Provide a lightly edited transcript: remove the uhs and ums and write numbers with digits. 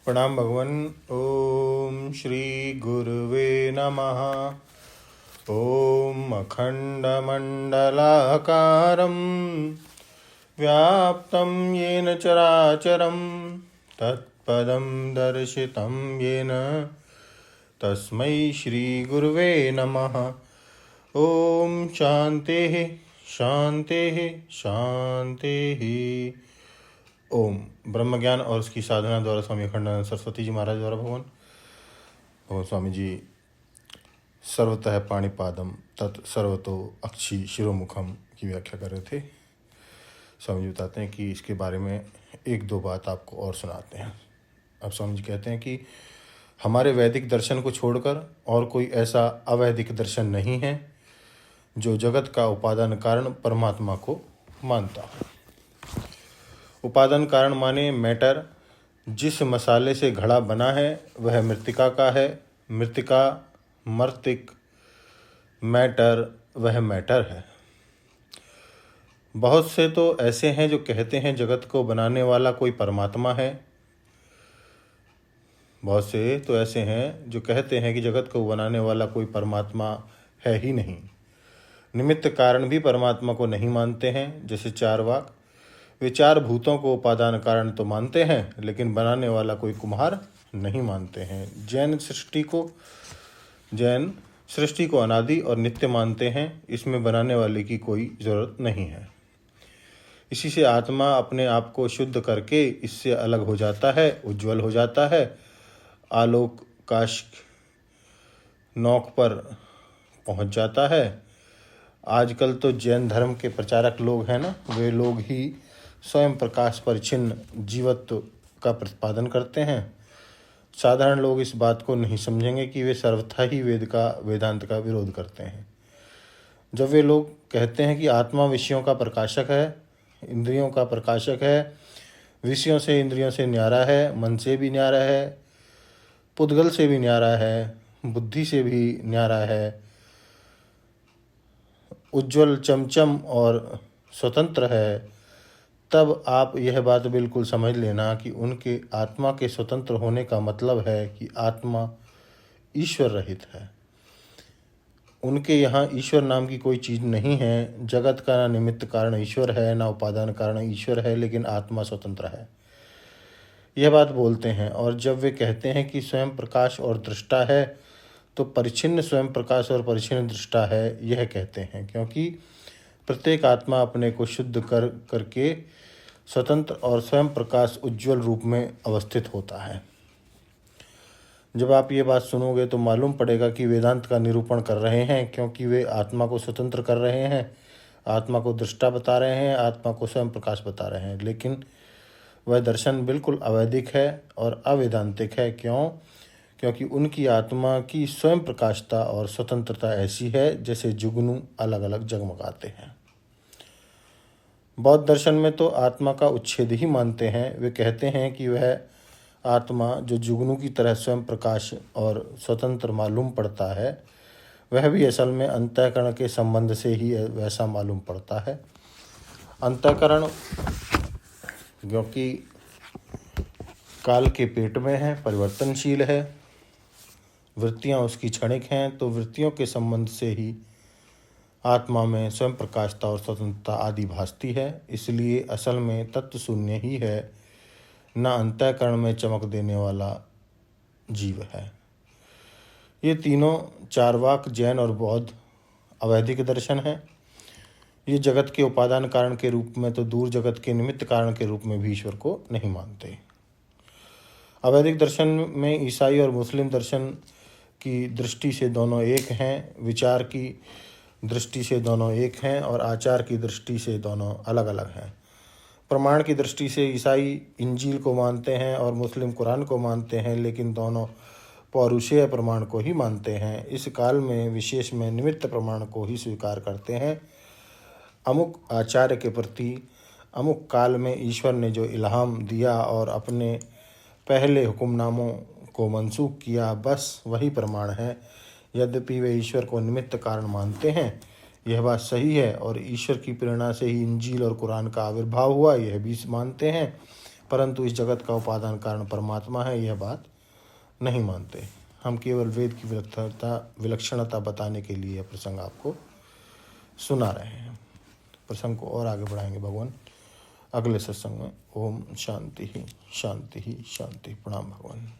प्रणाम भगवन। ओम श्री गुरुवे नमः। ओम अखंडमंडलाकारं व्याप्तं येन चराचरं तत्पदं दर्शितं येन तस्मै श्री गुरुवे नमः। ओम शांति शांति शांति। ओम ब्रह्म ज्ञान और उसकी साधना द्वारा स्वामी अखंडानंद सरस्वती जी महाराज द्वारा भगवान और स्वामी जी सर्वतः पाणिपादम तत् सर्वतो अक्षी शिरोमुखम की व्याख्या कर रहे थे। स्वामी जी बताते हैं कि इसके बारे में एक दो बात आपको और सुनाते हैं। अब स्वामी जी कहते हैं कि हमारे वैदिक दर्शन को छोड़कर और कोई ऐसा अवैदिक दर्शन नहीं है जो जगत का उपादान कारण परमात्मा को मानता हो। उपादान कारण माने मैटर। जिस मसाले से घड़ा बना है वह मृतिका का है। मृतिका मर्तिक, मैटर वह मैटर है। बहुत से तो ऐसे हैं जो कहते हैं जगत को बनाने वाला कोई परमात्मा है। बहुत से तो ऐसे हैं जो कहते हैं कि जगत को बनाने वाला कोई परमात्मा है ही नहीं। निमित्त कारण भी परमात्मा को नहीं मानते हैं। जैसे चारवाक, वे चार भूतों को उपादान कारण तो मानते हैं लेकिन बनाने वाला कोई कुम्हार नहीं मानते हैं। जैन सृष्टि को अनादि और नित्य मानते हैं। इसमें बनाने वाले की कोई जरूरत नहीं है। इसी से आत्मा अपने आप को शुद्ध करके इससे अलग हो जाता है, उज्ज्वल हो जाता है, आलोक काश नौक पर पहुंच जाता है। आजकल तो जैन धर्म के प्रचारक लोग हैं ना, वे लोग ही स्वयं प्रकाश परिच्छिन्न जीवत्व का प्रतिपादन करते हैं। साधारण लोग इस बात को नहीं समझेंगे कि वे सर्वथा ही वेदांत का विरोध करते हैं। जब वे लोग कहते हैं कि आत्मा विषयों का प्रकाशक है, इंद्रियों का प्रकाशक है, विषयों से इंद्रियों से न्यारा है, मन से भी न्यारा है, पुद्गल से भी न्यारा है, बुद्धि से भी न्यारा है, उज्ज्वल चमचम और स्वतंत्र है, तब आप यह बात बिल्कुल समझ लेना कि उनके आत्मा के स्वतंत्र होने का मतलब है कि आत्मा ईश्वर रहित है। उनके यहाँ ईश्वर नाम की कोई चीज़ नहीं है। जगत का ना निमित्त कारण ईश्वर है, ना उपादान कारण ईश्वर है, लेकिन आत्मा स्वतंत्र है, यह बात बोलते हैं। और जब वे कहते हैं कि स्वयं प्रकाश और दृष्टा है, तो परिच्छिन्न स्वयं प्रकाश और परिच्छिन्न दृष्टा है यह कहते हैं, क्योंकि प्रत्येक आत्मा अपने को शुद्ध करके स्वतंत्र और स्वयं प्रकाश उज्ज्वल रूप में अवस्थित होता है। जब आप ये बात सुनोगे तो मालूम पड़ेगा कि वेदांत का निरूपण कर रहे हैं, क्योंकि वे आत्मा को स्वतंत्र कर रहे हैं, आत्मा को दृष्टा बता रहे हैं, आत्मा को स्वयं प्रकाश बता रहे हैं। लेकिन वह दर्शन बिल्कुल अवैधिक है और अवेदांतिक है। क्योंकि उनकी आत्मा की स्वयं प्रकाशता और स्वतंत्रता ऐसी है जैसे जुगनू अलग अलग जगमगाते हैं। बौद्ध दर्शन में तो आत्मा का उच्छेद ही मानते हैं। वे कहते हैं कि वह आत्मा जो जुगनू की तरह स्वयं प्रकाश और स्वतंत्र मालूम पड़ता है, वह भी असल में अंतःकरण के संबंध से ही वैसा मालूम पड़ता है। अंतःकरण क्योंकि काल के पेट में है, परिवर्तनशील है, वृत्तियाँ उसकी क्षणिक हैं, तो वृत्तियों के संबंध से ही आत्मा में स्वयं प्रकाशता और स्वतंत्रता आदि भासती है। इसलिए असल में तत्व शून्य ही है, न अंतःकरण में चमक देने वाला जीव है। ये तीनों चारवाक, जैन और बौद्ध अवैधिक दर्शन है। ये जगत के उपादान कारण के रूप में तो दूर, जगत के निमित्त कारण के रूप में भी ईश्वर को नहीं मानते। अवैधिक दर्शन में ईसाई और मुस्लिम दर्शन की दृष्टि से दोनों एक हैं, विचार की दृष्टि से दोनों एक हैं और आचार की दृष्टि से दोनों अलग अलग हैं। प्रमाण की दृष्टि से ईसाई इंजील को मानते हैं और मुस्लिम कुरान को मानते हैं, लेकिन दोनों पौरुषेय प्रमाण को ही मानते हैं। इस काल में विशेष में निमित्त प्रमाण को ही स्वीकार करते हैं। अमुक आचार्य के प्रति अमुक काल में ईश्वर ने जो इल्हाम दिया और अपने पहले हुक्मनामों को मनसूख किया, बस वही प्रमाण है। यद्यपि वे ईश्वर को निमित्त कारण मानते हैं, यह बात सही है, और ईश्वर की प्रेरणा से ही इंजील और कुरान का आविर्भाव हुआ, यह भी मानते हैं, परंतु इस जगत का उपादान कारण परमात्मा है, यह बात नहीं मानते। हम केवल वेद की विलक्षणता बताने के लिए यह प्रसंग आपको सुना रहे हैं। प्रसंग को और आगे बढ़ाएंगे भगवान अगले सत्संग में। ओम शांति ही शांति ही शांति। प्रणाम भगवान।